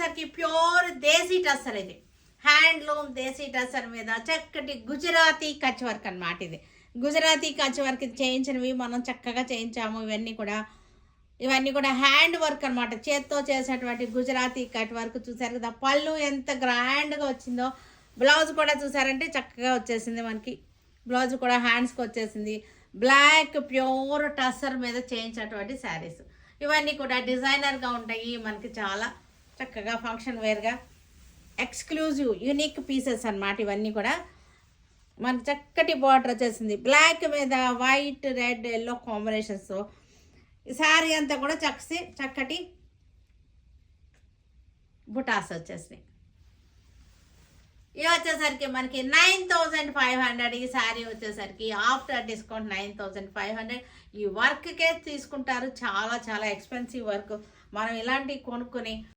వచ్చేసరికి ప్యూర్ దేశీ టస్సర్, ఇది హ్యాండ్లూమ్ దేశీ టస్సర్ మీద చక్కటి గుజరాతీ కచ్ వర్క్ అనమాట. ఇది గుజరాతీ కచ్ వర్క్ చేయించినవి మనం చక్కగా చేయించాము. ఇవన్నీ కూడా హ్యాండ్ వర్క్ అనమాట, చేత్తో చేసేటువంటి గుజరాతీ కట్ వర్క్. చూసారు కదా పళ్ళు ఎంత గ్రాండ్గా వచ్చిందో. బ్లౌజ్ కూడా చూసారంటే చక్కగా వచ్చేసింది మనకి. బ్లౌజ్ కూడా హ్యాండ్స్కి వచ్చేసింది. బ్లాక్ ప్యూర్ టస్సర్ మీద చేయించినటువంటి శారీస్ ఇవన్నీ కూడా డిజైనర్గా ఉంటాయి. మనకి చాలా చక్కగా ఫంక్షన్ వేర్గా ఎక్స్క్లూజివ్ యూనిక్ పీసెస్ అన్నమాట. ఇవన్నీ కూడా మనకి చక్కటి బార్డర్ వచ్చేసింది. బ్లాక్ మీద వైట్ రెడ్ ఎల్లో కాంబినేషన్స్. ఈ శారీ అంతా కూడా చక్కటి బుటాస్ వచ్చేసినాయి. ఇవి వచ్చేసరికి మనకి 9500. ఈ శారీ వచ్చేసరికి ఆఫ్టర్ డిస్కౌంట్ 9500. ఈ వర్క్కే తీసుకుంటారు. చాలా చాలా ఎక్స్పెన్సివ్ వర్క్. మనం ఇలాంటివి కొనుక్కొని